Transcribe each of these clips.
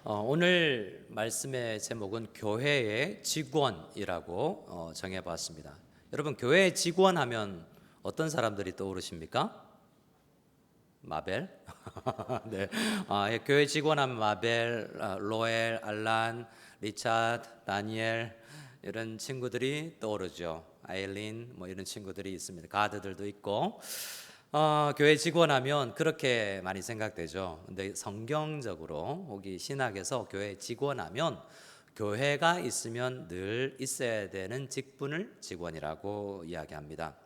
오늘 말씀의 제목은 교회의 직원이라고 정해봤습니다. 여러분, 교회의 직원 하면 어떤 사람들이 떠오르십니까? 마벨? 네. 예, 교회 직원 하면 마벨, 로엘, 알란, 리차드, 다니엘 이런 친구들이 떠오르죠. 아일린 뭐 이런 친구들이 있습니다. 가드들도 있고. 교회 직원하면 그렇게 많이 생각되죠. 근데 성경적으로 혹이 신학에서 교회 직원하면 교회가 있으면 늘 있어야 되는 직분을 직원이라고 이야기합니다.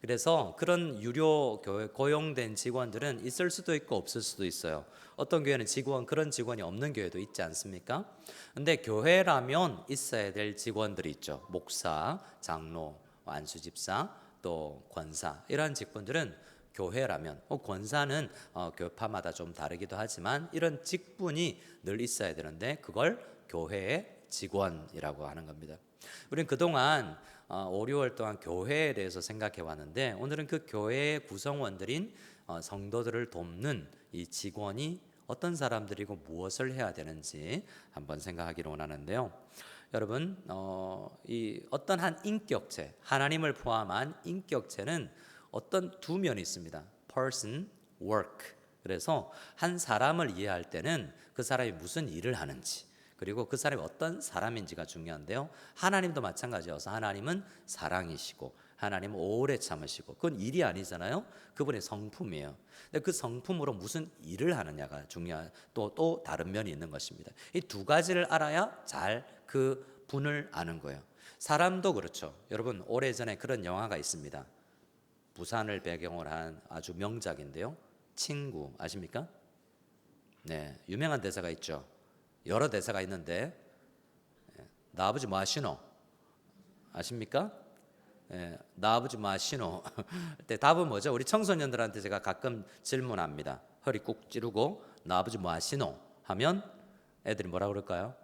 그래서 그런 유료 교회 고용된 직원들은 있을 수도 있고 없을 수도 있어요. 어떤 교회는 그런 직원이 없는 교회도 있지 않습니까? 근데 교회라면 있어야 될 직원들이 있죠. 목사, 장로, 안수집사, 또 권사 이런 직분들은 교회라면, 권사는 교파마다 좀 다르기도 하지만 이런 직분이 늘 있어야 되는데 그걸 교회의 직원이라고 하는 겁니다. 우리는 그동안 5, 6월 동안 교회에 대해서 생각해 왔는데 오늘은 그 교회의 구성원들인 성도들을 돕는 이 직원이 어떤 사람들이고 무엇을 해야 되는지 한번 생각하기를 원하는데요. 여러분, 이 어떤 한 인격체, 하나님을 포함한 인격체는 어떤 두 면이 있습니다. person, work. 그래서 한 사람을 이해할 때는 그 사람이 무슨 일을 하는지, 그리고 그 사람이 어떤 사람인지가 중요한데요. 하나님도 마찬가지여서 하나님은 사랑이시고 하나님은 오래 참으시고 그건 일이 아니잖아요. 그분의 성품이에요. 근데 그 성품으로 무슨 일을 하느냐가 중요한 또 다른 면이 있는 것입니다. 이 두 가지를 알아야 잘 그 분을 아는 거예요. 사람도 그렇죠. 여러분, 오래전에 그런 영화가 있습니다. 부산을 배경으로 한 아주 명작인데요. 친구 아십니까? 네, 유명한 대사가 있죠. 여러 대사가 있는데 나 아버지 뭐 하시노? 아십니까? 나 아버지 뭐 하시노? 때 답은 뭐죠? 우리 청소년들한테 제가 가끔 질문합니다. 허리 꾹 찌르고 나 아버지 뭐 하시노? 하면 애들이 뭐라 그럴까요?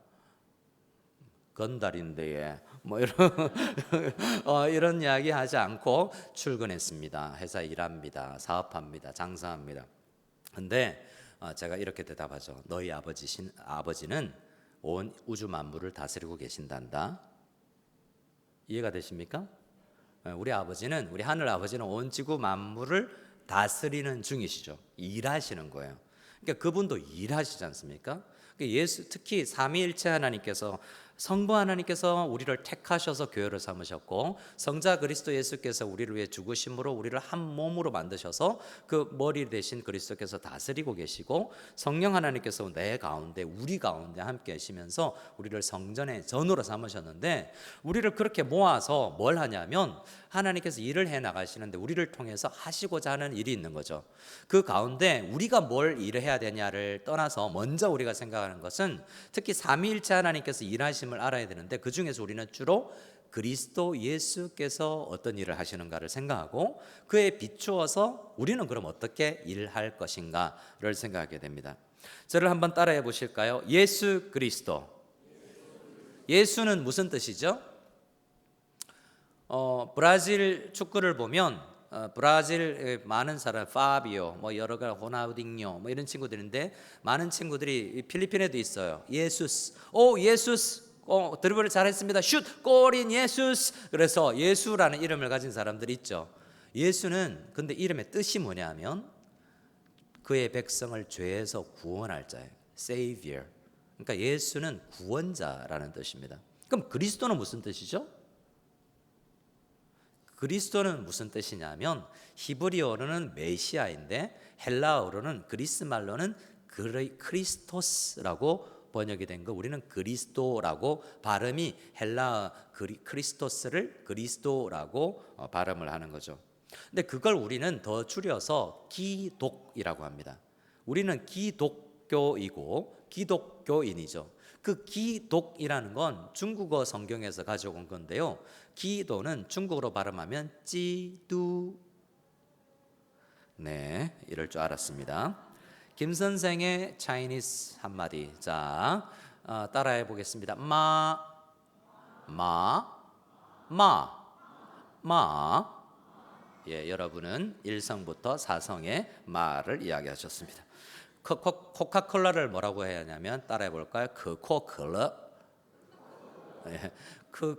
건달인데 뭐 이런 이런 이야기 하지 않고 출근했습니다. 회사 일합니다. 사업합니다. 장사합니다. 근데 제가 이렇게 대답하죠. 너희 아버지는 온 우주 만물을 다스리고 계신단다. 이해가 되십니까? 우리 하늘 아버지는 온 지구 만물을 다스리는 중이시죠. 일하시는 거예요. 그러니까 그분도 일하시지 않습니까? 특히 삼위일체 하나님께서 성부 하나님께서 우리를 택하셔서 교회를 삼으셨고 성자 그리스도 예수께서 우리를 위해 죽으심으로 우리를 한 몸으로 만드셔서 그 머리 대신 그리스도께서 다스리고 계시고 성령 하나님께서 내 가운데 우리 가운데 함께 계시면서 우리를 성전의 전으로 삼으셨는데 우리를 그렇게 모아서 뭘 하냐면 하나님께서 일을 해 나가시는데 우리를 통해서 하시고자 하는 일이 있는 거죠. 그 가운데 우리가 뭘 일을 해야 되냐를 떠나서 먼저 우리가 생각하는 것은 특히 삼위일체 하나님께서 일하심을 알아야 되는데 그 중에서 우리는 주로 그리스도 예수께서 어떤 일을 하시는가를 생각하고 그에 비추어서 우리는 그럼 어떻게 일할 것인가를 생각하게 됩니다. 저를 한번 따라해 보실까요? 예수 그리스도. 예수는 무슨 뜻이죠? 브라질 축구를 보면 브라질 많은 사람 파비오 뭐 여러 가지 호나우딩뇨 뭐 이런 친구들인데 많은 친구들이 필리핀에도 있어요. 예수스. 예수스. 드리블을 잘했습니다. 슛 골인 예수스. 그래서 예수라는 이름을 가진 사람들이 있죠. 예수는 근데 이름의 뜻이 뭐냐면 그의 백성을 죄에서 구원할 자예요. Savior. 그러니까 예수는 구원자라는 뜻입니다. 그럼 그리스도는 무슨 뜻이죠? 그리스도는 무슨 뜻이냐면 히브리어로는 메시아인데 헬라어로는 그리스 말로는 크리스토스라고 번역이 된 거 우리는 그리스도라고 발음이 헬라어 크리스토스를 그리스도라고 발음을 하는 거죠. 근데 그걸 우리는 더 줄여서 기독이라고 합니다. 우리는 기독교이고 기독교인이죠. 그 기독이라는 건 중국어 성경에서 가져온 건데요. 기도는 중국어로 발음하면 찌두. 네, 이럴 줄 알았습니다. 김 선생의 차이니스 한마디. 자, 따라해 보겠습니다. 마, 마. 예, 여러분은 1성부터 4성의 마를 이야기하셨습니다. 코카콜라를 뭐라고 해야 하냐면 따라해 볼까요? 코콜라.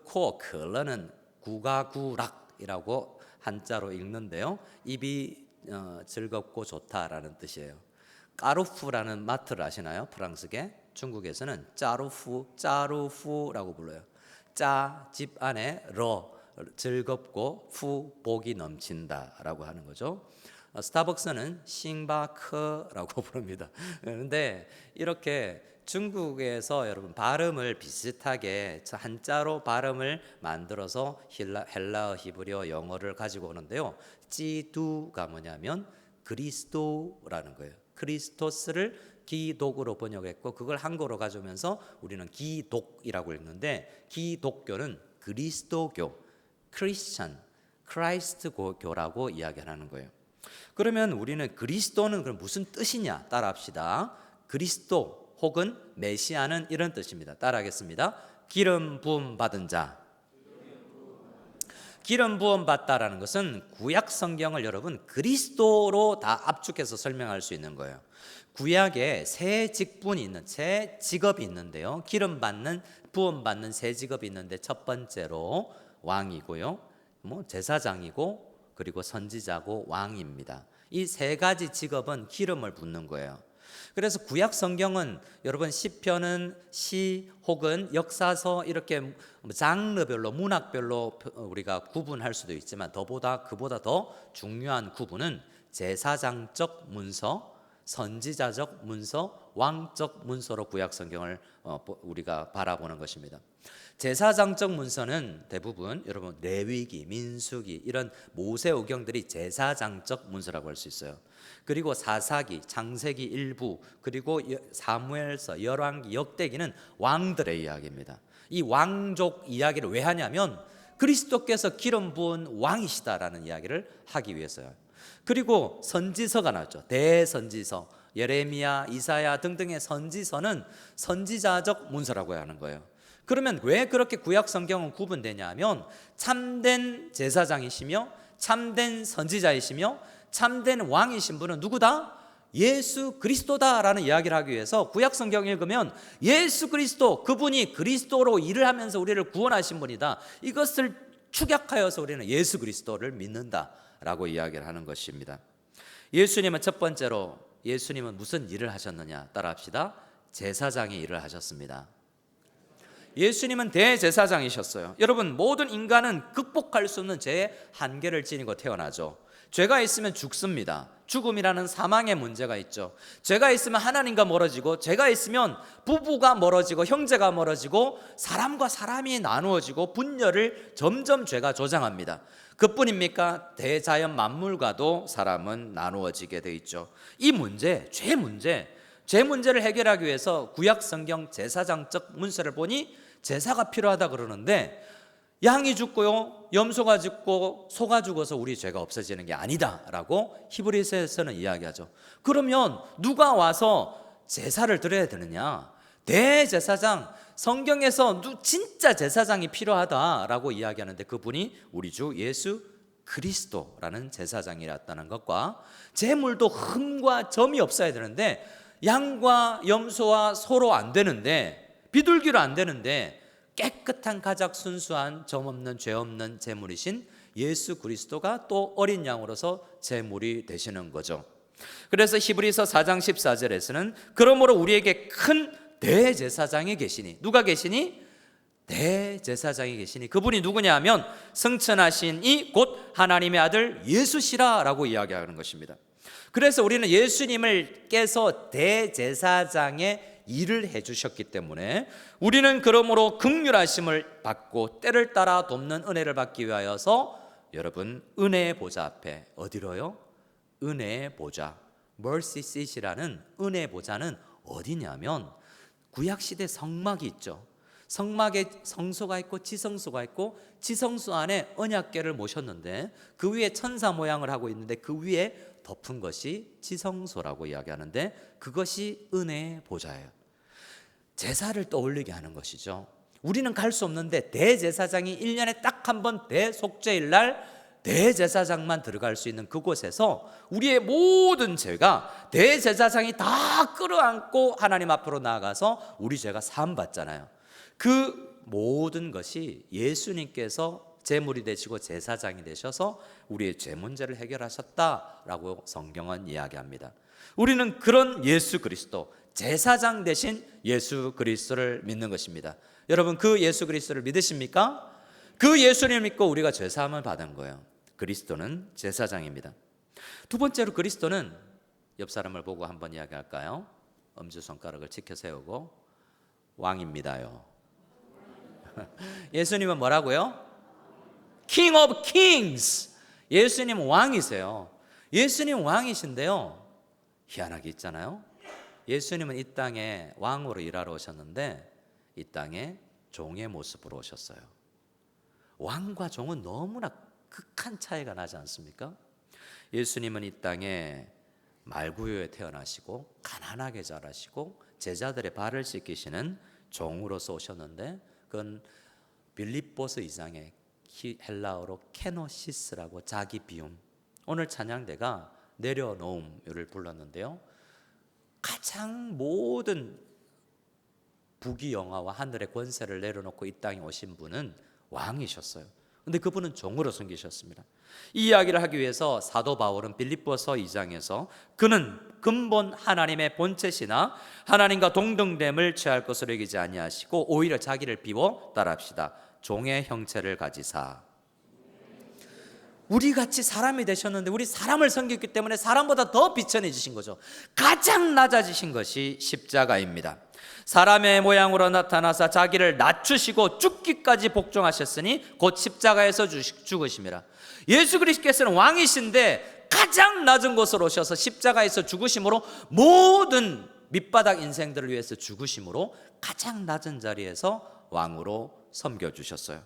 코콜라는 구가구락이라고 한자로 읽는데요. 입이 즐겁고 좋다라는 뜻이에요. 까루푸라는 마트를 아시나요? 프랑스계. 중국에서는 짜루푸라고 불러요. 짜, 집 안에 러, 즐겁고 푸, 복이 넘친다라고 하는 거죠. 스타벅스는 싱바크라고 부릅니다. 그런데 이렇게 중국에서 여러분 발음을 비슷하게 한자로 발음을 만들어서 헬라어, 히브리어, 영어를 가지고 오는데요. 찌두가 뭐냐면 그리스도라는 거예요. 크리스토스를 기독으로 번역했고 그걸 한국어로 가져오면서 우리는 기독이라고 읽는데 기독교는 그리스도교, 크리스천, 크라이스트 교라고 이야기하는 거예요. 그러면 우리는 그리스도는 그럼 무슨 뜻이냐 따라합시다. 그리스도 혹은 메시아는 이런 뜻입니다. 따라하겠습니다. 기름 부음 받은 자. 기름 부음 받다라는 것은 구약 성경을 여러분 그리스도로 다 압축해서 설명할 수 있는 거예요. 구약에 세 직분이 있는 세 직업이 있는데요. 기름 받는 부음 받는 세 직업이 있는데 첫 번째로 왕이고요. 제사장이고 그리고 선지자고 왕입니다. 이 세 가지 직업은 기름을 붓는 거예요. 그래서 구약 성경은 여러분 시편은 시 혹은 역사서 이렇게 장르별로 문학별로 우리가 구분할 수도 있지만 그보다 더 중요한 구분은 제사장적 문서, 선지자적 문서, 왕적 문서로 구약 성경을 우리가 바라보는 것입니다. 제사장적 문서는 대부분 여러분 레위기, 민수기 이런 모세오경들이 제사장적 문서라고 할 수 있어요. 그리고 사사기, 창세기 일부, 그리고 사무엘서, 열왕기, 역대기는 왕들의 이야기입니다. 이 왕족 이야기를 왜 하냐면 그리스도께서 기름 부은 왕이시다라는 이야기를 하기 위해서요. 그리고 선지서가 나왔죠. 대선지서, 예레미야, 이사야 등등의 선지서는 선지자적 문서라고 하는 거예요. 그러면 왜 그렇게 구약 성경은 구분되냐 하면 참된 제사장이시며 참된 선지자이시며 참된 왕이신 분은 누구다? 예수 그리스도다라는 이야기를 하기 위해서 구약 성경 읽으면 예수 그리스도, 그분이 그리스도로 일을 하면서 우리를 구원하신 분이다. 이것을 축약하여서 우리는 예수 그리스도를 믿는다라고 이야기를 하는 것입니다. 예수님은 첫 번째로 예수님은 무슨 일을 하셨느냐 따라합시다. 제사장의 일을 하셨습니다. 예수님은 대제사장이셨어요. 여러분 모든 인간은 극복할 수 없는 죄의 한계를 지니고 태어나죠. 죄가 있으면 죽습니다. 죽음이라는 사망의 문제가 있죠. 죄가 있으면 하나님과 멀어지고 죄가 있으면 부부가 멀어지고 형제가 멀어지고 사람과 사람이 나누어지고 분열을 점점 죄가 조장합니다. 그뿐입니까? 대자연 만물과도 사람은 나누어지게 돼 있죠. 이 문제, 죄 문제를 해결하기 위해서 구약 성경 제사장적 문서를 보니 제사가 필요하다 그러는데 양이 죽고요, 염소가 죽고 소가 죽어서 우리 죄가 없어지는 게 아니다라고 히브리서에서는 이야기하죠. 그러면 누가 와서 제사를 드려야 되느냐? 대제사장, 성경에서 진짜 제사장이 필요하다라고 이야기하는데 그분이 우리 주 예수 그리스도라는 제사장이었다는 것과 제물도 흠과 점이 없어야 되는데 양과 염소와 소로 안 되는데 비둘기로 안 되는데 깨끗한 가작 순수한 점 없는 죄 없는 제물이신 예수 그리스도가 또 어린 양으로서 제물이 되시는 거죠. 그래서 히브리서 4장 14절에서는 그러므로 우리에게 큰 대제사장이 계시니, 누가 계시니? 대제사장이 계시니 그분이 누구냐 하면 승천하신 이 곧 하나님의 아들 예수시라 라고 이야기하는 것입니다. 그래서 우리는 예수님을 깨서 대제사장의 일을 해주셨기 때문에 우리는 그러므로 긍휼하심을 받고 때를 따라 돕는 은혜를 받기 위하여서 여러분 은혜의 보좌 앞에 어디로요? 은혜의 보좌, mercy seat이라는 은혜의 보좌는 어디냐면 구약시대 성막이 있죠. 성막에 성소가 있고 지성소가 있고 지성소 안에 언약궤를 모셨는데 그 위에 천사 모양을 하고 있는데 그 위에 덮은 것이 지성소라고 이야기하는데 그것이 은혜의 보좌예요. 제사를 떠올리게 하는 것이죠. 우리는 갈 수 없는데 대제사장이 1년에 딱 한 번 대속죄일 날 대제사장만 들어갈 수 있는 그곳에서 우리의 모든 죄가 대제사장이 다 끌어안고 하나님 앞으로 나아가서 우리 죄가 사함받잖아요. 그 모든 것이 예수님께서 제물이 되시고 제사장이 되셔서 우리의 죄 문제를 해결하셨다라고 성경은 이야기합니다. 우리는 그런 예수 그리스도, 제사장 되신 예수 그리스도를 믿는 것입니다. 여러분, 그 예수 그리스도를 믿으십니까? 그 예수님을 믿고 우리가 죄사함을 받은 거예요. 그리스도는 제사장입니다. 두 번째로 그리스도는, 옆 사람을 보고 한번 이야기할까요? 엄지손가락을 치켜 세우고, 왕입니다요. 예수님은 뭐라고요? King of Kings. 예수님은 왕이세요. 예수님 왕이신데요, 희한하게 있잖아요. 예수님은 이 땅에 왕으로 일하러 오셨는데 이 땅에 종의 모습으로 오셨어요. 왕과 종은 너무나 극한 차이가 나지 않습니까? 예수님은 이 땅에 말구유에 태어나시고 가난하게 자라시고 제자들의 발을 씻기시는 종으로서 오셨는데, 그건 빌립보서 2장의 헬라어로 케노시스라고 자기 비움, 오늘 찬양대가 내려놓음을 불렀는데요, 가장 모든 부귀영화와 하늘의 권세를 내려놓고 이 땅에 오신 분은 왕이셨어요. 근데 그분은 종으로 섬기셨습니다. 이 이야기를 하기 위해서 사도 바울은 빌립보서 2장에서 그는 근본 하나님의 본체시나 하나님과 동등됨을 취할 것으로 여기지 아니하시고 오히려 자기를 비워 따라합시다. 종의 형체를 가지사. 우리같이 사람이 되셨는데 우리 사람을 섬겼기 때문에 사람보다 더 비천해지신 거죠. 가장 낮아지신 것이 십자가입니다. 사람의 모양으로 나타나사 자기를 낮추시고 죽기까지 복종하셨으니 곧 십자가에서 죽으심이라. 예수 그리스도께서는 왕이신데 가장 낮은 곳으로 오셔서 십자가에서 죽으심으로, 모든 밑바닥 인생들을 위해서 죽으심으로 가장 낮은 자리에서 왕으로 섬겨주셨어요.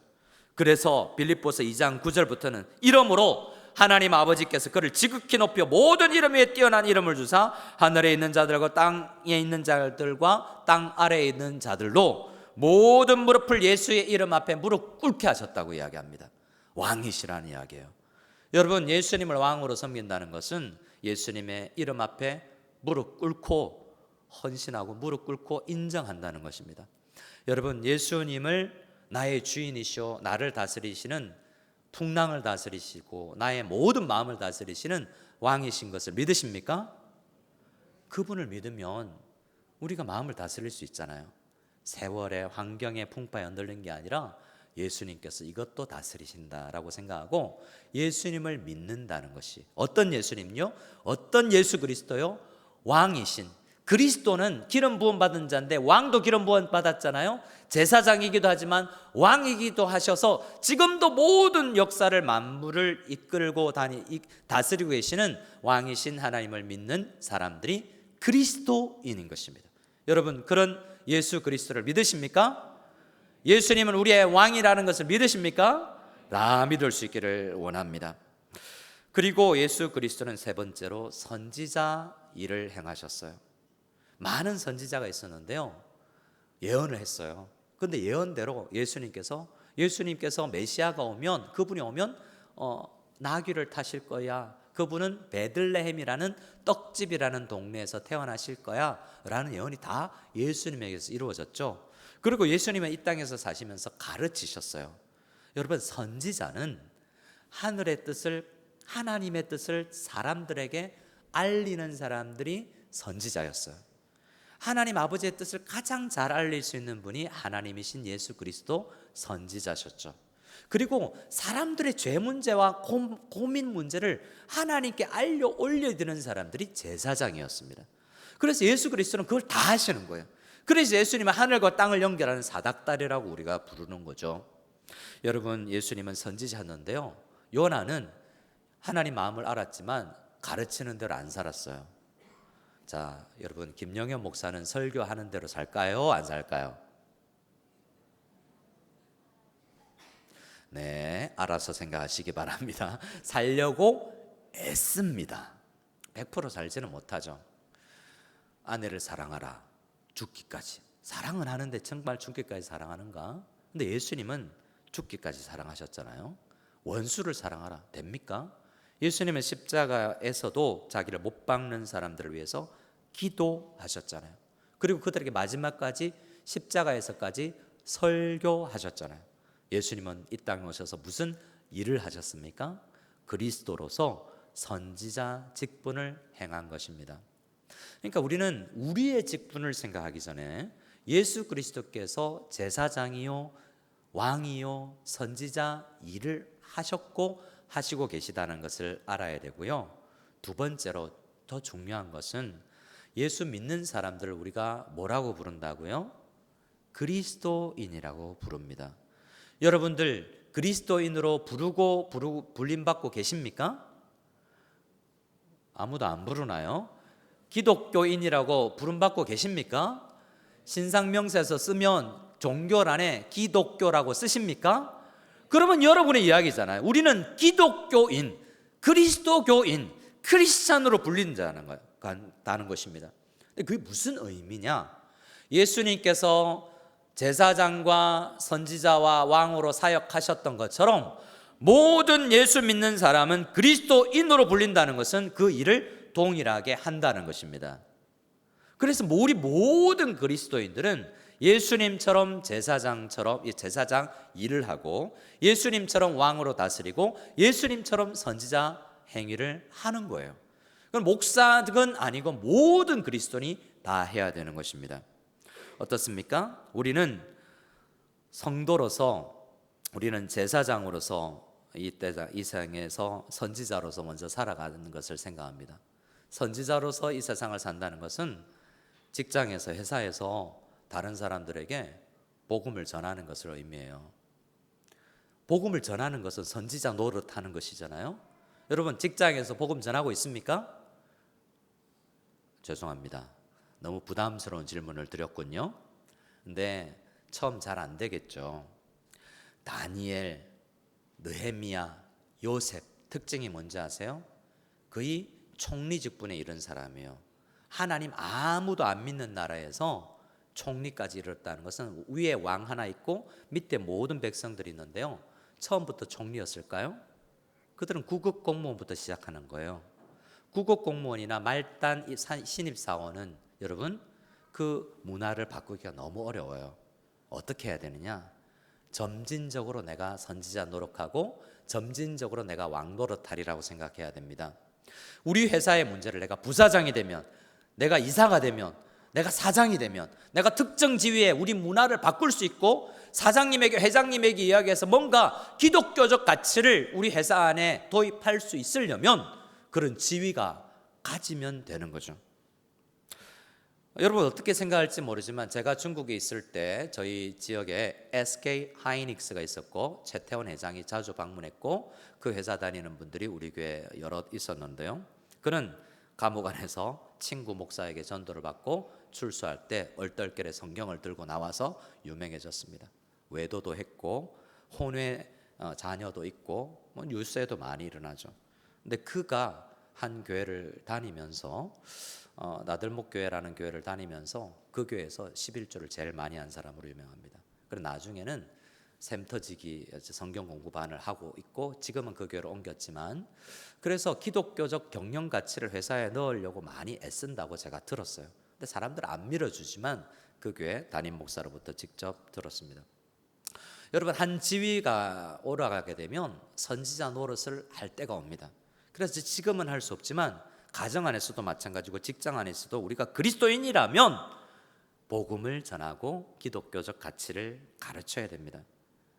그래서 빌립보서 2장 9절부터는 이러므로 하나님 아버지께서 그를 지극히 높여 모든 이름 위에 뛰어난 이름을 주사 하늘에 있는 자들과 땅에 있는 자들과 땅 아래에 있는 자들로 모든 무릎을 예수의 이름 앞에 무릎 꿇게 하셨다고 이야기합니다. 왕이시라는 이야기예요. 여러분, 예수님을 왕으로 섬긴다는 것은 예수님의 이름 앞에 무릎 꿇고 헌신하고 무릎 꿇고 인정한다는 것입니다. 여러분, 예수님을 나의 주인이시오, 나를 다스리시는, 풍랑을 다스리시고 나의 모든 마음을 다스리시는 왕이신 것을 믿으십니까? 그분을 믿으면 우리가 마음을 다스릴 수 있잖아요. 세월의 환경의 풍파에 흔들린 게 아니라 예수님께서 이것도 다스리신다라고 생각하고 예수님을 믿는다는 것이, 어떤 예수님요? 어떤 예수 그리스도요? 왕이신. 그리스도는 기름 부음 받은 자인데 왕도 기름 부음 받았잖아요. 제사장이기도 하지만 왕이기도 하셔서 지금도 모든 역사를, 만물을 이끌고 다스리고 계시는 왕이신 하나님을 믿는 사람들이 그리스도인인 것입니다. 여러분, 그런 예수 그리스도를 믿으십니까? 예수님은 우리의 왕이라는 것을 믿으십니까? 다 믿을 수 있기를 원합니다. 그리고 예수 그리스도는 세 번째로 선지자 일을 행하셨어요. 많은 선지자가 있었는데요, 예언을 했어요. 그런데 예언대로 예수님께서 메시아가 오면, 그분이 오면 나귀를 타실 거야, 그분은 베들레헴이라는 떡집이라는 동네에서 태어나실 거야 라는 예언이 다 예수님에게서 이루어졌죠. 그리고 예수님은 이 땅에서 사시면서 가르치셨어요. 여러분, 선지자는 하늘의 뜻을, 하나님의 뜻을 사람들에게 알리는 사람들이 선지자였어요. 하나님 아버지의 뜻을 가장 잘 알릴 수 있는 분이 하나님이신 예수 그리스도 선지자셨죠. 그리고 사람들의 죄 문제와 고민 문제를 하나님께 올려드리는 사람들이 제사장이었습니다. 그래서 예수 그리스도는 그걸 다 하시는 거예요. 그래서 예수님은 하늘과 땅을 연결하는 사닥다리라고 우리가 부르는 거죠. 여러분, 예수님은 선지자였는데요, 요나는 하나님 마음을 알았지만 가르치는 대로 안 살았어요. 자, 여러분, 김영현 목사는 설교하는 대로 살까요? 안 살까요? 네, 알아서 생각하시기 바랍니다. 살려고 애씁니다. 100% 살지는 못하죠. 아내를 사랑하라, 죽기까지. 사랑은 하는데 정말 죽기까지 사랑하는가? 근데 예수님은 죽기까지 사랑하셨잖아요. 원수를 사랑하라. 됩니까? 예수님은 십자가에서도 자기를 못 박는 사람들을 위해서 기도하셨잖아요. 그리고 그들에게 마지막까지 십자가에서까지 설교하셨잖아요. 예수님은 이 땅에 오셔서 무슨 일을 하셨습니까? 그리스도로서 선지자 직분을 행한 것입니다. 그러니까 우리는 우리의 직분을 생각하기 전에 예수 그리스도께서 제사장이요 왕이요 선지자 일을 하셨고 하시고 계시다는 것을 알아야 되고요. 두 번째로 더 중요한 것은 예수 믿는 사람들을 우리가 뭐라고 부른다고요? 그리스도인이라고 부릅니다. 여러분들 그리스도인으로 불림받고 계십니까? 아무도 안 부르나요? 기독교인이라고 부름받고 계십니까? 신상명세에서 쓰면 종교란에 기독교라고 쓰십니까? 그러면 여러분의 이야기잖아요. 우리는 기독교인, 그리스도교인, 크리스찬으로 불린다는 것입니다. 그게 무슨 의미냐? 예수님께서 제사장과 선지자와 왕으로 사역하셨던 것처럼 모든 예수 믿는 사람은 그리스도인으로 불린다는 것은 그 일을 동일하게 한다는 것입니다. 그래서 우리 모든 그리스도인들은 예수님처럼 제사장 일을 하고 예수님처럼 왕으로 다스리고 예수님처럼 선지자 행위를 하는 거예요. 그럼 목사든 아니고 모든 그리스도인이 다 해야 되는 것입니다. 어떻습니까? 우리는 성도로서, 우리는 제사장으로서 이 세상에서 선지자로서 먼저 살아가는 것을 생각합니다. 선지자로서 이 세상을 산다는 것은 직장에서, 회사에서 다른 사람들에게 복음을 전하는 것을 의미해요. 복음을 전하는 것은 선지자 노릇하는 것이잖아요. 여러분 직장에서 복음 전하고 있습니까? 죄송합니다. 너무 부담스러운 질문을 드렸군요. 근데 처음 잘 안 되겠죠. 다니엘, 느헤미야, 요셉 특징이 뭔지 아세요? 거의 총리 직분에 이른 사람이에요. 하나님 아무도 안 믿는 나라에서 총리까지 이뤘다는 것은 위에 왕 하나 있고 밑에 모든 백성들이 있는데요. 처음부터 총리였을까요? 그들은 구급 공무원부터 시작하는 거예요. 구급 공무원이나 말단 신입사원은 여러분 그 문화를 바꾸기가 너무 어려워요. 어떻게 해야 되느냐? 점진적으로 내가 선지자 노력하고 점진적으로 내가 왕 노릇하리라고 생각해야 됩니다. 우리 회사의 문제를 내가 부사장이 되면, 내가 이사가 되면, 내가 사장이 되면, 내가 특정 지위에 우리 문화를 바꿀 수 있고 사장님에게 회장님에게 이야기해서 뭔가 기독교적 가치를 우리 회사 안에 도입할 수 있으려면 그런 지위가 가지면 되는 거죠. 여러분 어떻게 생각할지 모르지만 제가 중국에 있을 때 저희 지역에 SK 하이닉스가 있었고 최태원 회장이 자주 방문했고 그 회사 다니는 분들이 우리 교회에 여럿 있었는데요. 그는 감옥 안에서 친구 목사에게 전도를 받고 출소할 때 얼떨결에 성경을 들고 나와서 유명해졌습니다. 외도도 했고 혼외 자녀도 있고 뉴스에도 많이 일어나죠. 근데 그가 한 교회를 다니면서 나들목 교회라는 교회를 다니면서 그 교회에서 11조를 제일 많이 한 사람으로 유명합니다. 그리고 나중에는 샘터지기 성경 공부반을 하고 있고 지금은 그 교회로 옮겼지만 그래서 기독교적 경영 가치를 회사에 넣으려고 많이 애쓴다고 제가 들었어요. 근데 사람들 안 밀어주지만 그 교회 담임 목사로부터 직접 들었습니다. 여러분 한 지위가 올라가게 되면 선지자 노릇을 할 때가 옵니다. 그래서 지금은 할 수 없지만 가정 안에서도 마찬가지고 직장 안에서도 우리가 그리스도인이라면 복음을 전하고 기독교적 가치를 가르쳐야 됩니다.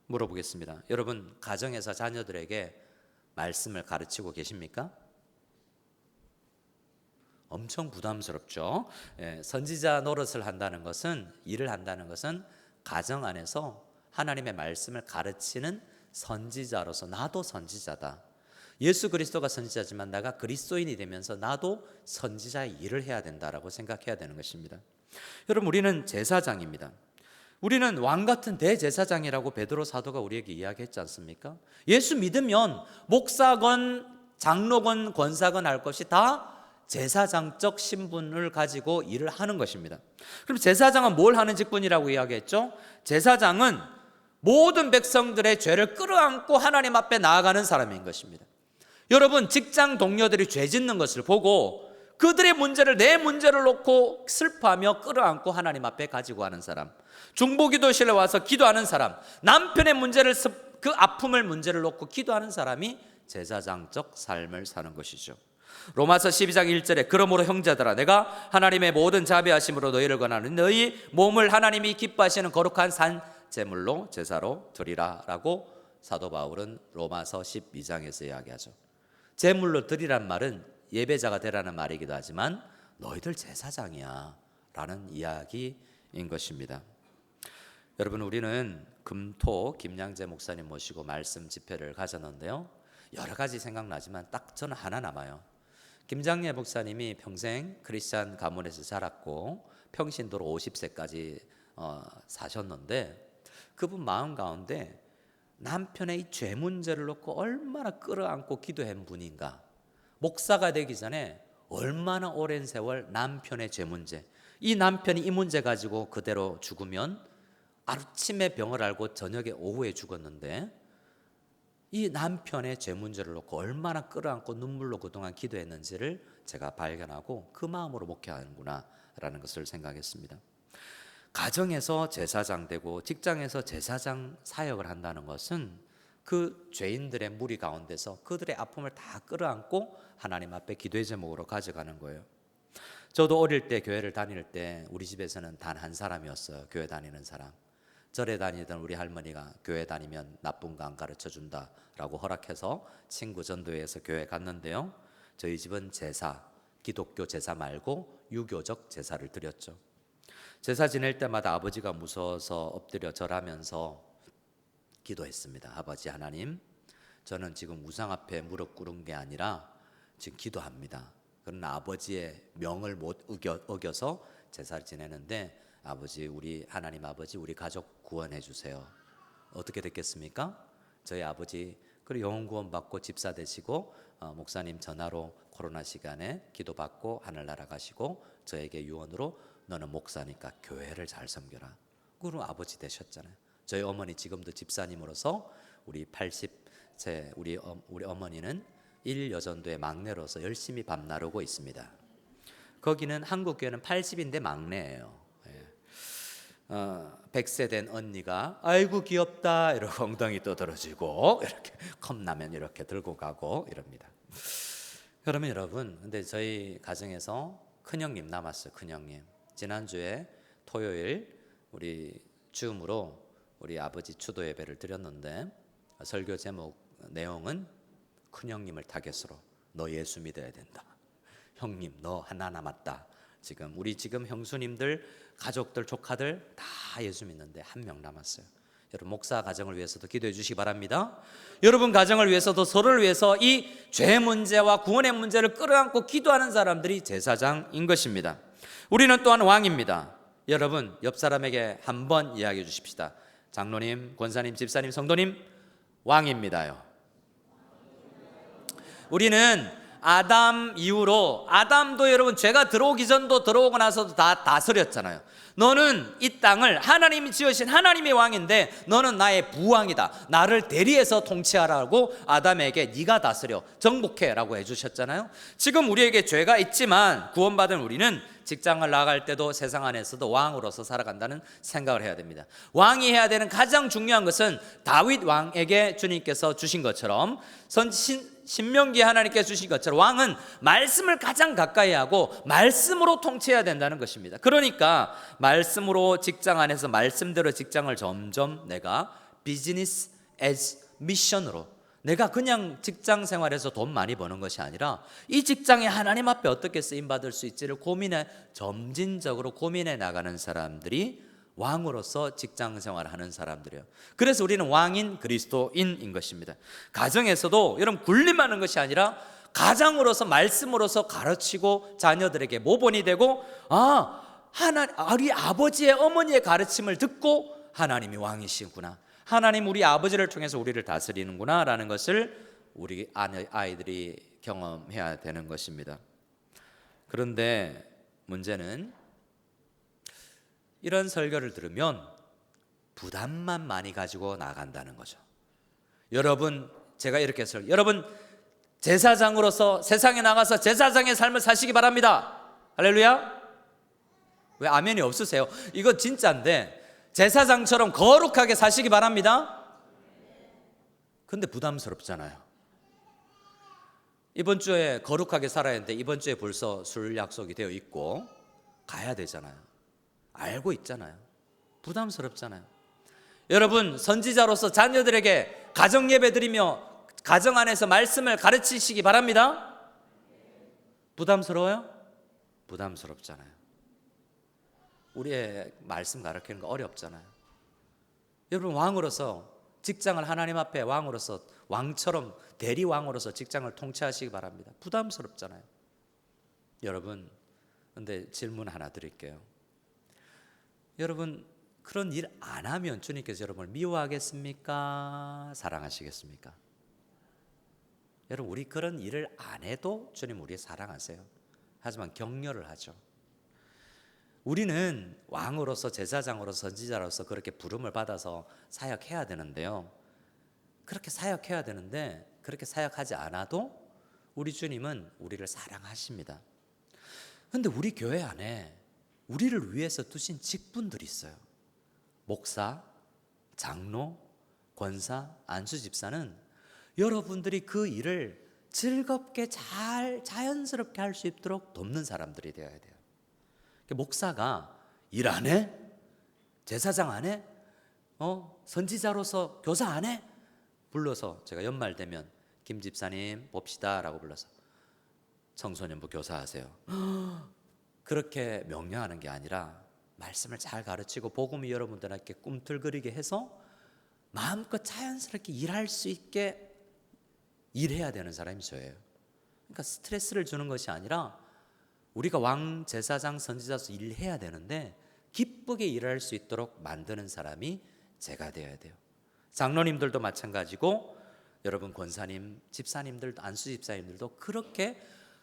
물어보겠습니다. 여러분 가정에서 자녀들에게 말씀을 가르치고 계십니까? 엄청 부담스럽죠. 선지자 노릇을 한다는 것은, 일을 한다는 것은 가정 안에서 하나님의 말씀을 가르치는 선지자로서 나도 선지자다. 예수 그리스도가 선지자지만 내가 그리스도인이 되면서 나도 선지자의 일을 해야 된다라고 생각해야 되는 것입니다. 여러분 우리는 제사장입니다. 우리는 왕 같은 대제사장이라고 베드로 사도가 우리에게 이야기했지 않습니까? 예수 믿으면 목사건 장로건 권사건 할 것이 다 제사장적 신분을 가지고 일을 하는 것입니다. 그럼 제사장은 뭘 하는 직분이라고 이야기했죠? 제사장은 모든 백성들의 죄를 끌어안고 하나님 앞에 나아가는 사람인 것입니다. 여러분, 직장 동료들이 죄 짓는 것을 보고 그들의 문제를, 내 문제를 놓고 슬퍼하며 끌어안고 하나님 앞에 가지고 가는 사람, 중보기도실에 와서 기도하는 사람, 남편의 문제를, 그 아픔을 문제를 놓고 기도하는 사람이 제사장적 삶을 사는 것이죠. 로마서 12장 1절에 그러므로 형제들아 내가 하나님의 모든 자비하심으로 너희를 권하는 너희 몸을 하나님이 기뻐하시는 거룩한 산 제물로 제사로 드리라 라고 사도 바울은 로마서 12장에서 이야기하죠. 제물로 드리란 말은 예배자가 되라는 말이기도 하지만 너희들 제사장이야 라는 이야기인 것입니다. 여러분, 우리는 금토 김양재 목사님 모시고 말씀 집회를 가졌는데요, 여러 가지 생각나지만 딱 저는 하나 남아요. 김장례 목사님이 평생 크리스찬 가문에서 자랐고 평신도로 50세까지 사셨는데, 그분 마음 가운데 남편의 이 죄 문제를 놓고 얼마나 끌어안고 기도한 분인가. 목사가 되기 전에 얼마나 오랜 세월 남편의 죄 문제, 이 남편이 이 문제 가지고 그대로 죽으면 아침에 병을 앓고 저녁에 오후에 죽었는데, 이 남편의 죄 문제를 놓고 얼마나 끌어안고 눈물로 그동안 기도했는지를 제가 발견하고 그 마음으로 목회하는구나 라는 것을 생각했습니다. 가정에서 제사장 되고 직장에서 제사장 사역을 한다는 것은 그 죄인들의 무리 가운데서 그들의 아픔을 다 끌어안고 하나님 앞에 기도의 제목으로 가져가는 거예요. 저도 어릴 때 교회를 다닐 때 우리 집에서는 단 한 사람이었어요. 교회 다니는 사람. 절에 다니던 우리 할머니가 교회 다니면 나쁜 거 안 가르쳐 준다라고 허락해서 친구 전도회에서 교회 갔는데요, 저희 집은 제사, 기독교 제사 말고 유교적 제사를 드렸죠. 제사 지낼 때마다 아버지가 무서워서 엎드려 절하면서 기도했습니다. 아버지 하나님, 저는 지금 우상 앞에 무릎 꿇은 게 아니라 지금 기도합니다. 그러나 아버지의 명을 못 어겨서 제사를 지내는데 아버지, 우리 하나님 아버지, 우리 가족 구원해 주세요. 어떻게 됐겠습니까? 저희 아버지 그리고 영혼 구원 받고 집사 되시고 목사님 전화로 코로나 시간에 기도받고 하늘나라 가시고 저에게 유언으로 너는 목사니까 교회를 잘 섬겨라. 그리고 아버지 되셨잖아요. 저희 어머니 지금도 집사님으로서 우리 80세 우리 어머니는 1여전도의 막내로서 열심히 밤 나르고 있습니다. 거기는 한국 교회는 80인데 막내예요. 100세 된 언니가 아이고 귀엽다 이러고 엉덩이 떠들어지고 이렇게 컵라면 이렇게 들고 가고 이럽니다. 그러면 여러분, 근데 저희 가정에서 큰형님 남았어요. 큰형님 지난주에 토요일 우리 줌으로 우리 아버지 추도 예배를 드렸는데 설교 제목 내용은 큰형님을 타겟으로 너 예수 믿어야 된다. 형님 너 하나 남았다. 지금 형수님들, 가족들, 조카들 다 예수 믿는데 한 명 남았어요. 여러분, 목사 가정을 위해서도 기도해 주시기 바랍니다. 여러분 가정을 위해서도 서로를 위해서 이 죄 문제와 구원의 문제를 끌어안고 기도하는 사람들이 제사장인 것입니다. 우리는 또한 왕입니다. 여러분, 옆 사람에게 한번 이야기해 주십시다. 장로님, 권사님, 집사님, 성도님, 왕입니다요. 우리는 아담 이후로, 아담도 여러분 죄가 들어오기 전도 들어오고 나서도 다 다스렸잖아요. 너는 이 땅을 하나님이 지으신 하나님의 왕인데 너는 나의 부왕이다. 나를 대리해서 통치하라고 아담에게 네가 다스려 정복해라고 해주셨잖아요. 지금 우리에게 죄가 있지만 구원받은 우리는 직장을 나갈 때도 세상 안에서도 왕으로서 살아간다는 생각을 해야 됩니다. 왕이 해야 되는 가장 중요한 것은 다윗 왕에게 주님께서 주신 것처럼 신명기에 하나님께서 주신 것처럼 왕은 말씀을 가장 가까이 하고 말씀으로 통치해야 된다는 것입니다. 그러니까 말씀으로 직장 안에서 말씀대로 직장을 점점 내가 비즈니스 as 미션으로, 내가 그냥 직장 생활에서 돈 많이 버는 것이 아니라 이 직장이 하나님 앞에 어떻게 쓰임받을 수 있지를 점진적으로 고민해 나가는 사람들이 왕으로서 직장 생활을 하는 사람들이에요. 그래서 우리는 왕인 그리스도인인 것입니다. 가정에서도 여러분 군림하는 것이 아니라 가장으로서 말씀으로서 가르치고 자녀들에게 모본이 되고 우리 아버지의 어머니의 가르침을 듣고 하나님이 왕이시구나, 하나님 우리 아버지를 통해서 우리를 다스리는구나 라는 것을 우리 아이들이 경험해야 되는 것입니다. 그런데 문제는 이런 설교를 들으면 부담만 많이 가지고 나간다는 거죠. 여러분, 제가 이렇게 해서 여러분 제사장으로서 세상에 나가서 제사장의 삶을 사시기 바랍니다. 할렐루야. 왜 아멘이 없으세요? 이거 진짜인데 제사장처럼 거룩하게 사시기 바랍니다. 근데 부담스럽잖아요. 이번 주에 거룩하게 살아야 하는데 이번 주에 벌써 술 약속이 되어 있고 가야 되잖아요. 알고 있잖아요. 부담스럽잖아요. 여러분, 선지자로서 자녀들에게 가정 예배 드리며 가정 안에서 말씀을 가르치시기 바랍니다. 부담스러워요? 부담스럽잖아요. 우리의 말씀 가르치는 거 어렵잖아요. 여러분, 왕으로서 직장을 하나님 앞에 왕으로서 왕처럼 대리왕으로서 직장을 통치하시기 바랍니다. 부담스럽잖아요. 여러분, 근데 질문 하나 드릴게요. 여러분, 그런 일 안 하면 주님께서 여러분을 미워하겠습니까? 사랑하시겠습니까? 여러분, 우리 그런 일을 안 해도 주님 우리 사랑하세요. 하지만 격려를 하죠. 우리는 왕으로서 제사장으로서 선지자로서 그렇게 부름을 받아서 사역해야 되는데요. 그렇게 사역해야 되는데 그렇게 사역하지 않아도 우리 주님은 우리를 사랑하십니다. 그런데 우리 교회 안에 우리를 위해서 두신 직분들이 있어요. 목사, 장로, 권사, 안수 집사는 여러분들이 그 일을 즐겁게 잘 자연스럽게 할 수 있도록 돕는 사람들이 되어야 돼요. 목사가 일 안 해? 제사장 안 해? 선지자로서 교사 안 해? 불러서 제가 연말 되면 김 집사님 봅시다 라고 불러서 청소년부 교사하세요. 그렇게 명령하는 게 아니라 말씀을 잘 가르치고 복음이 여러분들에게 꿈틀거리게 해서 마음껏 자연스럽게 일할 수 있게 일해야 되는 사람이 저예요. 그러니까 스트레스를 주는 것이 아니라 우리가 왕, 제사장, 선지자로서 일해야 되는데 기쁘게 일할 수 있도록 만드는 사람이 제가 되어야 돼요. 장로님들도 마찬가지고 여러분 권사님, 집사님들도 안수 집사님들도 그렇게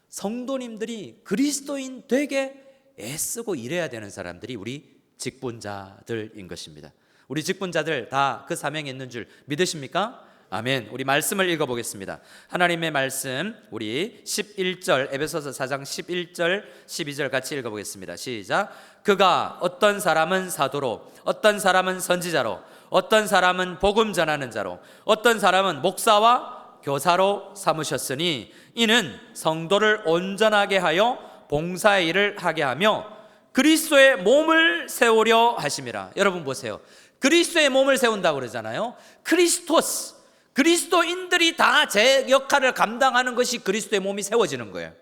성도님들이 그리스도인 되게 애쓰고 일해야 되는 사람들이 우리 직분자들인 것입니다. 우리 직분자들 다 그 사명이 있는 줄 믿으십니까? 아멘. 우리 말씀을 읽어보겠습니다. 하나님의 말씀 우리 11절 에베소서 4장 11절 12절 같이 읽어보겠습니다. 시작. 그가 어떤 사람은 사도로, 어떤 사람은 선지자로, 어떤 사람은 복음 전하는 자로, 어떤 사람은 목사와 교사로 삼으셨으니 이는 성도를 온전하게 하여 봉사의 일을 하게 하며 그리스도의 몸을 세우려 하심이라. 여러분 보세요. 그리스도의 몸을 세운다고 그러잖아요. 크리스토스, 그리스도인들이 다 제 역할을 감당하는 것이 그리스도의 몸이 세워지는 거예요.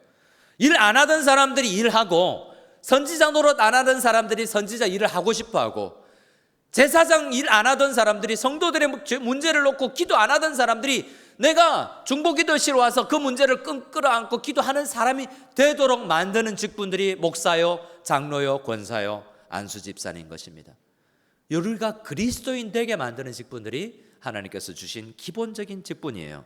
일 안 하던 사람들이 일하고, 선지자 노릇 안 하던 사람들이 선지자 일을 하고 싶어하고, 제사장 일 안 하던 사람들이 성도들의 문제를 놓고 기도 안 하던 사람들이 내가 중보기도실 와서 그 문제를 끌어안고 기도하는 사람이 되도록 만드는 직분들이 목사요, 장로요, 권사요, 안수집사인 것입니다. 우리가 그리스도인 되게 만드는 직분들이 하나님께서 주신 기본적인 직분이에요.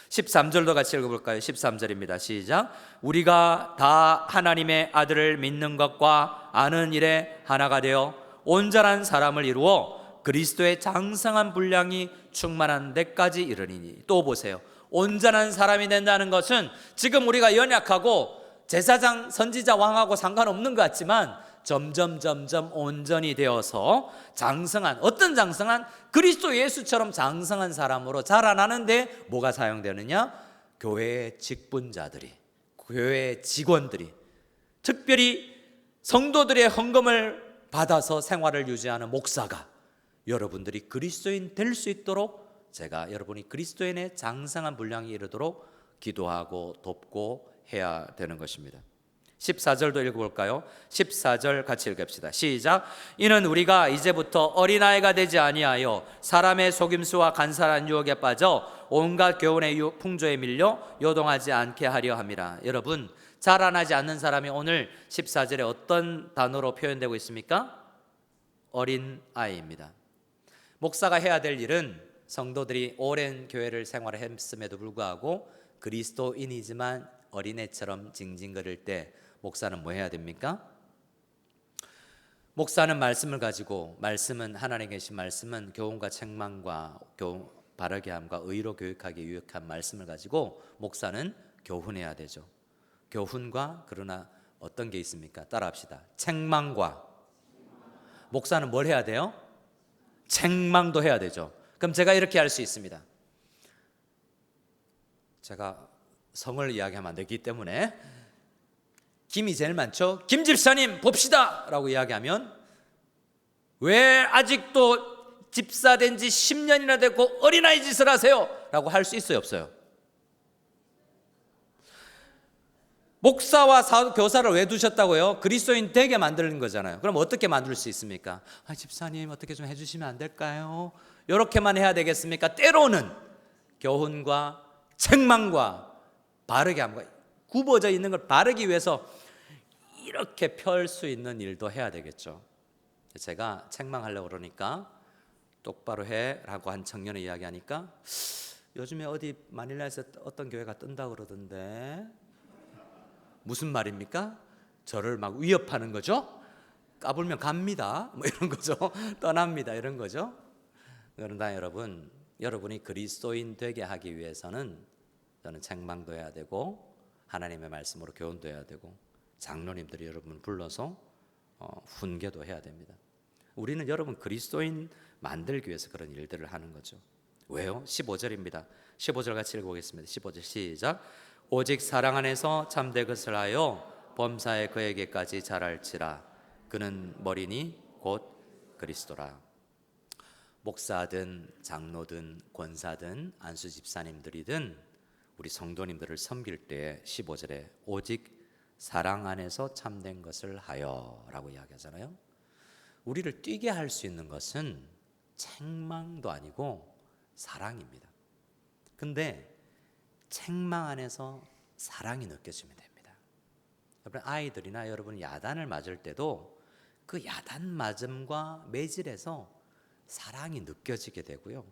13절도 같이 읽어볼까요? 13절입니다. 시작. 우리가 다 하나님의 아들을 믿는 것과 아는 일에 하나가 되어 온전한 사람을 이루어 그리스도의 장성한 분량이 충만한 데까지 이르리니. 또 보세요. 온전한 사람이 된다는 것은 지금 우리가 연약하고 제사장, 선지자, 왕하고 상관없는 것 같지만 점점 온전히 되어서 장성한, 어떤 장성한? 그리스도 예수처럼 장성한 사람으로 자라나는데 뭐가 사용되느냐? 교회의 직분자들이, 교회의 직원들이, 특별히 성도들의 헌금을 받아서 생활을 유지하는 목사가 여러분들이 그리스도인 될 수 있도록 제가 여러분이 그리스도인의 장성한 분량에 이르도록 기도하고 돕고 해야 되는 것입니다. 14절도 읽어볼까요? 14절 같이 읽읍시다. 시작. 이는 우리가 이제부터 어린아이가 되지 아니하여 사람의 속임수와 간사한 유혹에 빠져 온갖 교훈의 풍조에 밀려 요동하지 않게 하려 함이라. 여러분, 자라나지 않는 사람이 오늘 14절에 어떤 단어로 표현되고 있습니까? 어린아이입니다. 목사가 해야 될 일은 성도들이 오랜 교회를 생활했음에도 불구하고 그리스도인이지만 어린애처럼 징징거릴 때 목사는 뭐 해야 됩니까? 목사는 말씀을 가지고, 말씀은 하나님에 계신 말씀은 교훈과 책망과 바르게 함과 의로 교육하기에 유익한 말씀을 가지고 목사는 교훈해야 되죠. 교훈과, 그러나 어떤 게 있습니까? 따라합시다. 책망과. 목사는 뭘 해야 돼요? 책망도 해야 되죠. 그럼 제가 이렇게 할 수 있습니다. 제가 성을 이야기하면 안 되기 때문에 김이 제일 많죠. 김 집사님 봅시다 라고 이야기하면, 왜 아직도 집사 된 지 10년이나 됐고 어린아이 짓을 하세요? 라고 할 수 있어요, 없어요? 목사와 교사를 왜 두셨다고요? 그리스도인 되게 만드는 거잖아요. 그럼 어떻게 만들 수 있습니까? 집사님 어떻게 좀 해주시면 안 될까요? 이렇게만 해야 되겠습니까? 때로는 교훈과 책망과 바르게 함과, 굽어져 있는 걸 바르기 위해서 이렇게 펼 수 있는 일도 해야 되겠죠. 제가 책망하려고 그러니까 똑바로 해라고 한 청년의 이야기하니까, 요즘에 어디 마닐라에서 어떤 교회가 뜬다 그러던데 무슨 말입니까? 저를 막 위협하는 거죠. 까불면 갑니다, 뭐 이런 거죠. 떠납니다, 이런 거죠. 그러나 여러분이 그리스도인 되게 하기 위해서는 저는 책망도 해야 되고 하나님의 말씀으로 교훈도 해야 되고 장로님들이 여러분 불러서 훈계도 해야 됩니다. 우리는 여러분 그리스도인 만들기 위해서 그런 일들을 하는 거죠. 왜요? 15절입니다. 15절 같이 읽어보겠습니다. 15절 시작. 오직 사랑 안에서 참된 것을 하여 범사에 그에게까지 자랄지라. 그는 머리니 곧 그리스도라. 목사든 장로든 권사든 안수 집사님들이든 우리 성도님들을 섬길 때 15절에 오직 사랑 안에서 참된 것을 하여 라고 이야기하잖아요. 우리를 뛰게 할 수 있는 것은 책망도 아니고 사랑입니다. 근데 책망 안에서 사랑이 느껴지면 됩니다. 여러분, 아이들이나 여러분 야단을 맞을 때도 그 야단 맞음과 매질에서 사랑이 느껴지게 되고요.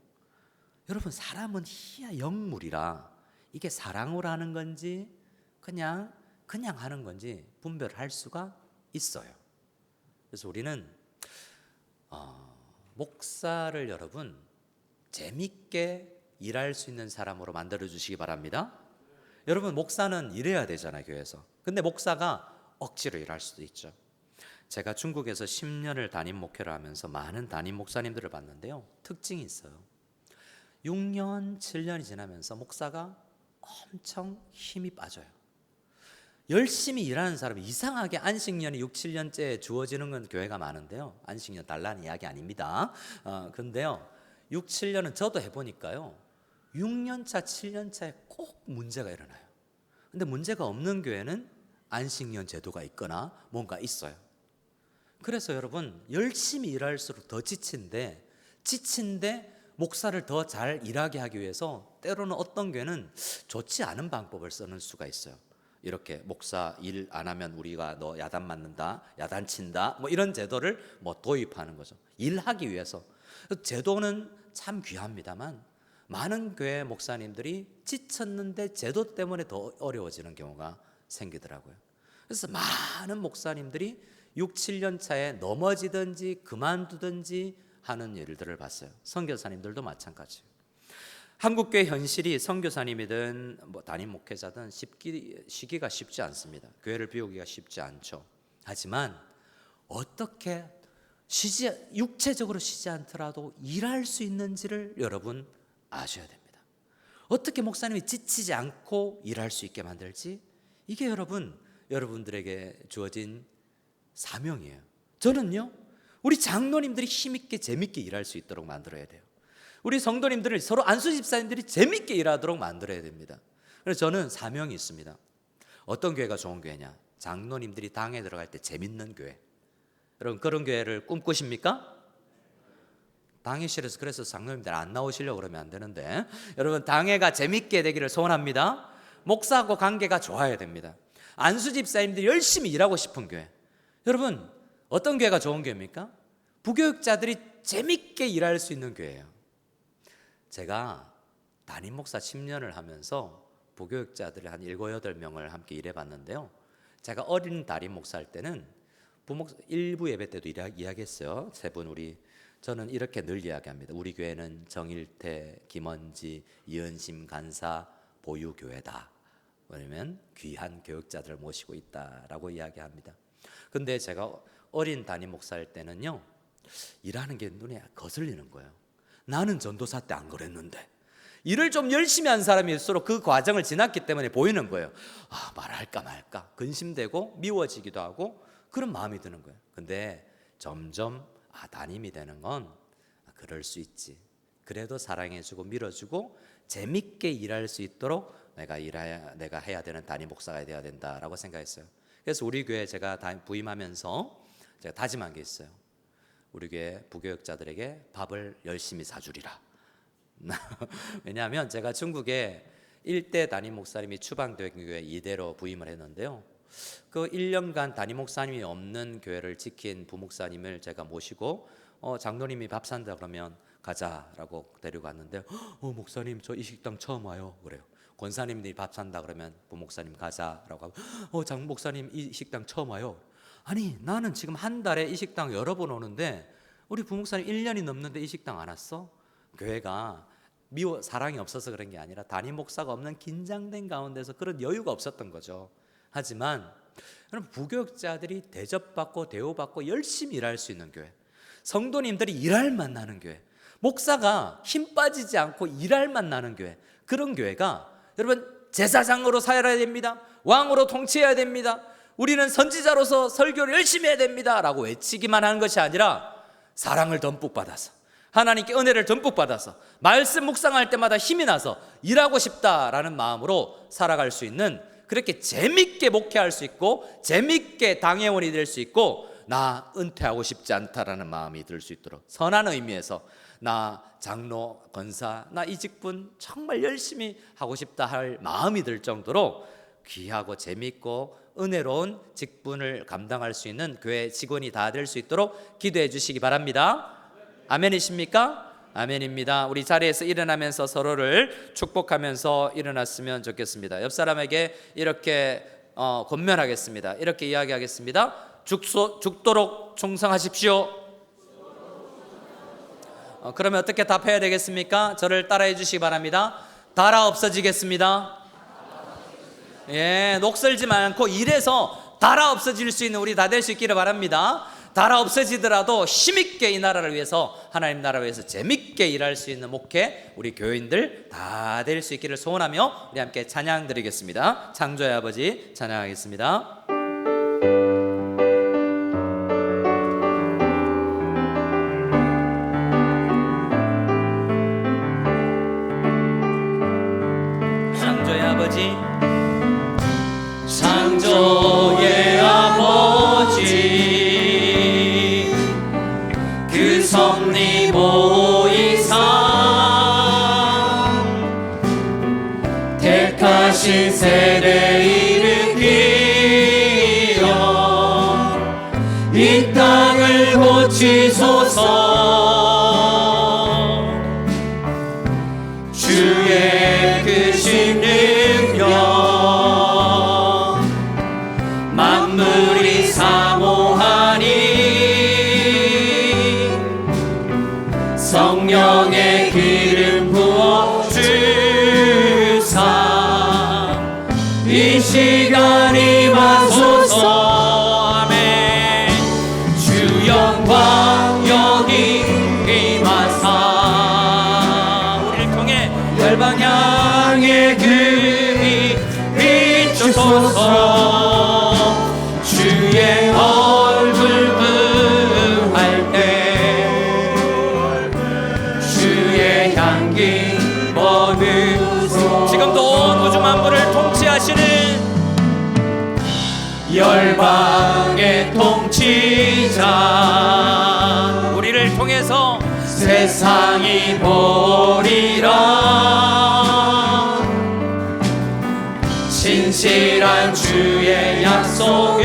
여러분, 사람은 희야 영물이라 이게 사랑으로 하는 건지 그냥 하는 건지 분별할 수가 있어요. 그래서 우리는 목사를 여러분 재밌게 일할 수 있는 사람으로 만들어 주시기 바랍니다. 여러분, 목사는 일해야 되잖아요, 교회에서. 근데 목사가 억지로 일할 수도 있죠. 제가 중국에서 10년을 담임 목회를 하면서 많은 담임 목사님들을 봤는데요, 특징이 있어요. 6년, 7년이 지나면서 목사가 엄청 힘이 빠져요. 열심히 일하는 사람이 이상하게 안식년이 6, 7년째 주어지는 건 교회가 많은데요, 안식년 달라는 이야기 아닙니다. 근데요 6, 7년은 저도 해보니까요 6년차, 7년차에 꼭 문제가 일어나요. 근데 문제가 없는 교회는 안식년 제도가 있거나 뭔가 있어요. 그래서 여러분, 열심히 일할수록 더 지친데 목사를 더 잘 일하게 하기 위해서 때로는 어떤 교회는 좋지 않은 방법을 쓰는 수가 있어요. 이렇게 목사 일 안 하면 우리가 너 야단 맞는다, 야단 친다, 뭐 이런 제도를 도입하는 거죠. 일하기 위해서. 제도는 참 귀합니다만 많은 교회 목사님들이 지쳤는데 제도 때문에 더 어려워지는 경우가 생기더라고요. 그래서 많은 목사님들이 6, 7년 차에 넘어지든지 그만두든지 하는 일들을 봤어요. 선교사님들도 마찬가지예요. 한국교회 현실이 선교사님이든 담임 목회자든 쉬기가 쉽지 않습니다. 교회를 비우기가 쉽지 않죠. 하지만 어떻게 육체적으로 쉬지 않더라도 일할 수 있는지를 여러분 아셔야 됩니다. 어떻게 목사님이 지치지 않고 일할 수 있게 만들지? 이게 여러분들에게 주어진 사명이에요. 저는요, 우리 장로님들이 힘있게 재밌게 일할 수 있도록 만들어야 돼요. 우리 성도님들을, 서로 안수 집사님들이 재밌게 일하도록 만들어야 됩니다. 그래서 저는 사명이 있습니다. 어떤 교회가 좋은 교회냐? 장로님들이 당에 들어갈 때 재밌는 교회. 여러분, 그런 교회를 꿈꾸십니까? 당회실에서 그래서 장로님들 안 나오시려고 그러면 안 되는데, 여러분, 당회가 재밌게 되기를 소원합니다. 목사하고 관계가 좋아야 됩니다. 안수 집사님들이 열심히 일하고 싶은 교회. 여러분, 어떤 교회가 좋은 교회입니까? 부교육자들이 재밌게 일할 수 있는 교회예요. 제가 담임 목사 10년을 하면서 부교육자들 한 7, 8명을 함께 일해봤는데요, 제가 어린 담임 목사 할 때는 일부 예배 때도 이야기했어요. 세 분 저는 이렇게 늘 이야기합니다. 우리 교회는 정일태, 김원지, 이은심 간사 보유교회다. 왜냐면 귀한 교육자들을 모시고 있다라고 이야기합니다. 근데 제가 어린 담임 목사일 때는요, 일하는 게 눈에 거슬리는 거예요. 나는 전도사 때 안 그랬는데. 일을 좀 열심히 한 사람일수록 그 과정을 지났기 때문에 보이는 거예요. 말할까 말까 근심되고 미워지기도 하고 그런 마음이 드는 거예요. 근데 점점 담임이 되는 건 그럴 수 있지. 그래도 사랑해주고 밀어주고 재밌게 일할 수 있도록 내가 해야 되는 담임 목사가 되어야 된다라고 생각했어요. 그래서 우리 교회 제가 부임하면서 제가 다짐한 게 있어요. 우리 교회 부교육자들에게 밥을 열심히 사주리라. 왜냐하면 제가 중국에 1대 담임 목사님이 추방교회 이대로 부임을 했는데요, 그 1년간 담임 목사님이 없는 교회를 지킨 부목사님을 제가 모시고 장로님이 밥 산다 그러면 가자라고 데려갔는데, 목사님 저 이 식당 처음 와요 그래요. 권사님들이 밥 산다 그러면 부목사님 가자라고 하고, 장 목사님 이 식당 처음 와요. 아니 나는 지금 한 달에 이 식당 여러 번 오는데 우리 부목사님 1년이 넘는데 이 식당 안 왔어? 교회가 사랑이 없어서 그런 게 아니라 담임 목사가 없는 긴장된 가운데서 그런 여유가 없었던 거죠. 하지만 여러분, 부교육자들이 대접받고 대우받고 열심히 일할 수 있는 교회, 성도님들이 일할 만나는 교회, 목사가 힘 빠지지 않고 일할 만나는 교회, 그런 교회가 여러분 제사장으로 살아야 됩니다. 왕으로 통치해야 됩니다. 우리는 선지자로서 설교를 열심히 해야 됩니다 라고 외치기만 하는 것이 아니라 사랑을 듬뿍 받아서 하나님께 은혜를 듬뿍 받아서 말씀 묵상할 때마다 힘이 나서 일하고 싶다라는 마음으로 살아갈 수 있는, 그렇게 재밌게 목회할 수 있고 재밌게 당회원이 될 수 있고 나 은퇴하고 싶지 않다라는 마음이 들 수 있도록, 선한 의미에서 나 장로, 권사, 나 이 직분 정말 열심히 하고 싶다 할 마음이 들 정도로 귀하고 재밌고 은혜로운 직분을 감당할 수 있는 교회 직원이 다 될 수 있도록 기도해 주시기 바랍니다. 아멘이십니까? 아멘입니다. 우리 자리에서 일어나면서 서로를 축복하면서 일어났으면 좋겠습니다. 옆 사람에게 이렇게 권면하겠습니다. 이렇게 이야기하겠습니다. 죽도록 충성하십시오. 그러면 어떻게 답해야 되겠습니까? 저를 따라해 주시기 바랍니다. 달아 없어지겠습니다. 녹슬지 않고 일해서 달아 없어질 수 있는 우리 다 될 수 있기를 바랍니다. 달아 없어지더라도 힘있게 이 나라를 위해서, 하나님 나라를 위해서 재밌게 일할 수 있는 목회, 우리 교인들 다 될 수 있기를 소원하며 우리 함께 찬양 드리겠습니다. 창조의 아버지 찬양하겠습니다. 창조의 아버지, 창조의 아버지, 그 섭리 보이사 택하신 세대 일으키어 이 땅을 고치소서. 주의 크신 능력 만물이 사모하니 성령의 기름 부어 주사 이 시간 임하소서. 아멘. 주 영광 여기 임하사 우리를 통해 열방 향해 금이 비추소서. 주의 얼굴 부할 때 주의 향기 머금소. 지금도 온 우주 만물을 통치하시는 열방의 통치자 우리를 통해서 세상이 보리라. 진실한 주의 약속으로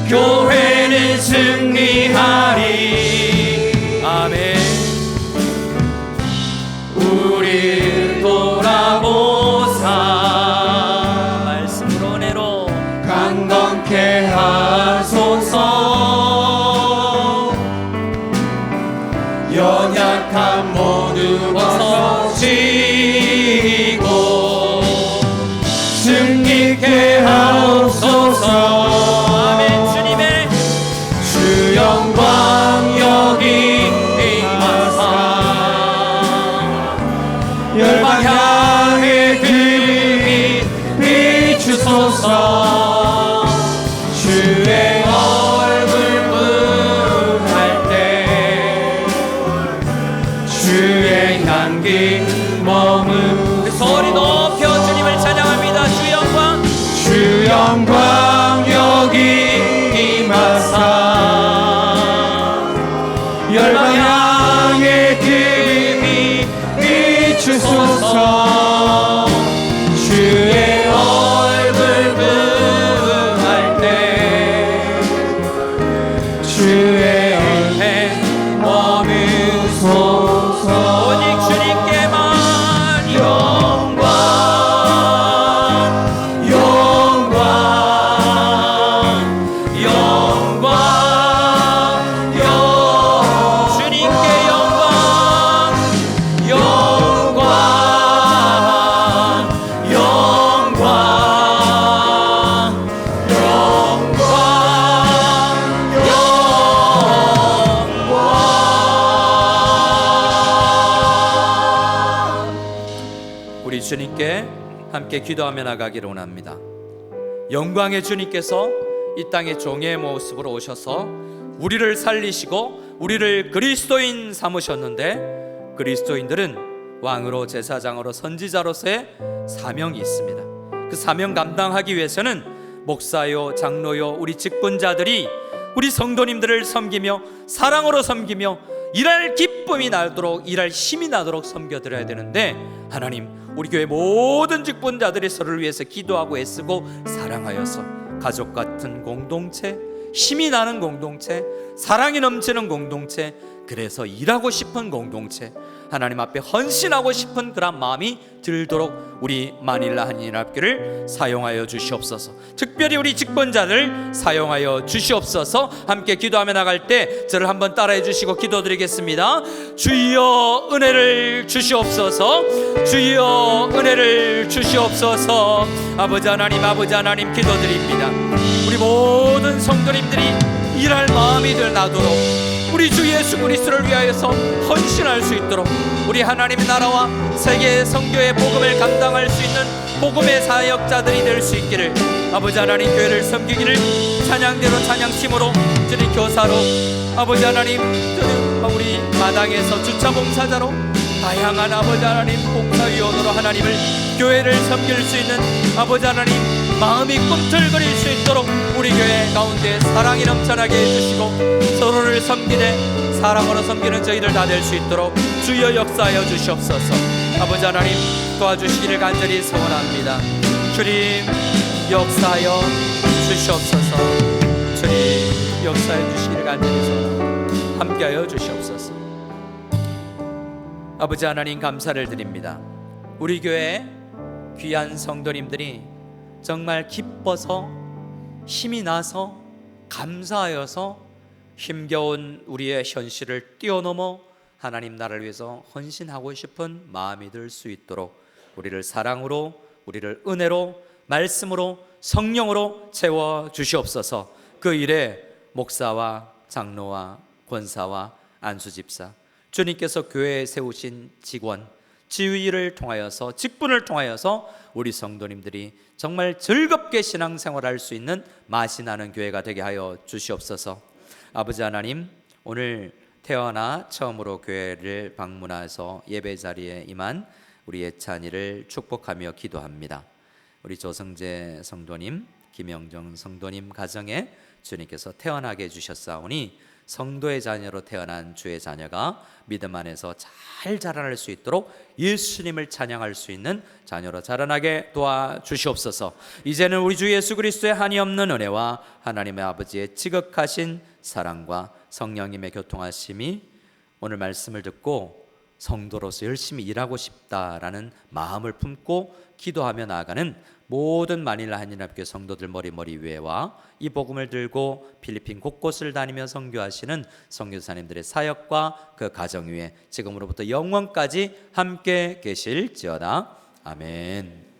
교회는 승리하리. 아멘. 우리를 돌아보사 말씀으로 은혜로 강건 영광 여기 임하사 열방 향해 그 빛 비추소서. 주의 얼굴 보할 때 주의 향기 머문. 소리 높여 주님을 찬양합니다. 주 영광, 주 영광 여기 임하사 열방 향해 그 빛 비추소서. 주의 얼굴 보할 때 주의 은혜 머무소서. 오직 주님께만 영광 영광 영광 주님께 영광 영광 영광 우리 주님께 함께 기도하며 나가기를 원합니다. 영광의 주님께서 이 땅에 종의 모습으로 오셔서 우리를 살리시고 우리를 그리스도인 삼으셨는데, 그리스도인들은 왕으로 제사장으로 선지자로서의 사명이 있습니다. 그 사명 감당하기 위해서는 목사요, 장로요, 우리 직분자들이 우리 성도님들을 섬기며 사랑으로 섬기며 일할 기쁨이 나도록, 일할 힘이 나도록 섬겨드려야 되는데, 하나님, 우리 교회 모든 직분자들이 서로를 위해서 기도하고 애쓰고 사랑하여서 가족 같은 공동체, 힘이 나는 공동체, 사랑이 넘치는 공동체, 그래서 일하고 싶은 공동체, 하나님 앞에 헌신하고 싶은 그런 마음이 들도록 우리 마닐라 한인합교를 사용하여 주시옵소서. 특별히 우리 직분자들 사용하여 주시옵소서. 함께 기도하며 나갈 때 저를 한번 따라해 주시고 기도드리겠습니다. 주여 은혜를 주시옵소서. 주여 은혜를 주시옵소서. 아버지 하나님 기도드립니다. 우리 모든 성도님들이 일할 마음이 들 나도록 우리 주 예수 그리스도를 위하여서 헌신할 수 있도록 우리 하나님의 나라와 세계 선교의 복음을 감당할 수 있는 복음의 사역자들이 될 수 있기를, 아버지 하나님 교회를 섬기기를 찬양대로 찬양팀으로 저희 교사로, 아버지 하나님 우리 마당에서 주차 봉사자로, 다양한 아버지 하나님 봉사위원으로 하나님을 교회를 섬길 수 있는 아버지 하나님 마음이 꿈틀거릴 수 있도록 우리 교회 가운데 사랑이 넘쳐나게 해주시고 서로를 섬기되 사랑으로 섬기는 저희들 다 될 수 있도록 주여 역사하여 주시옵소서. 아버지 하나님 도와주시기를 간절히 소원합니다. 주님 역사하여 주시옵소서. 주님 역사해 주시기를 간절히 소원합니다. 함께하여 주시옵소서. 아버지 하나님 감사를 드립니다. 우리 교회 귀한 성도님들이 정말 기뻐서 힘이 나서 감사하여서 힘겨운 우리의 현실을 뛰어넘어 하나님 나라를 위해서 헌신하고 싶은 마음이 들 수 있도록 우리를 사랑으로, 우리를 은혜로, 말씀으로, 성령으로 채워 주시옵소서. 그 일에 목사와 장로와 권사와 안수집사, 주님께서 교회에 세우신 직원, 지휘를 통하여서, 직분을 통하여서 우리 성도님들이 정말 즐겁게 신앙생활할 수 있는 맛이 나는 교회가 되게 하여 주시옵소서. 아버지 하나님, 오늘 태어나 처음으로 교회를 방문해서 예배 자리에 임한 우리 예찬이를 축복하며 기도합니다. 우리 조성재 성도님, 김영정 성도님 가정에 주님께서 태어나게 해주셨사오니 성도의 자녀로 태어난 주의 자녀가 믿음 안에서 잘 자라날 수 있도록 예수님을 찬양할 수 있는 자녀로 자라나게 도와주시옵소서. 이제는 우리 주 예수 그리스도의 한이 없는 은혜와 하나님의 아버지의 지극하신 사랑과 성령님의 교통하심이 오늘 말씀을 듣고 성도로서 열심히 일하고 싶다라는 마음을 품고 기도하며 나아가는 모든 마닐라 한인합교 성도들 머리 위에와 이 복음을 들고 필리핀 곳곳을 다니며 선교하시는 선교사님들의 사역과 그 가정 위에 지금으로부터 영원까지 함께 계실지어다. 아멘.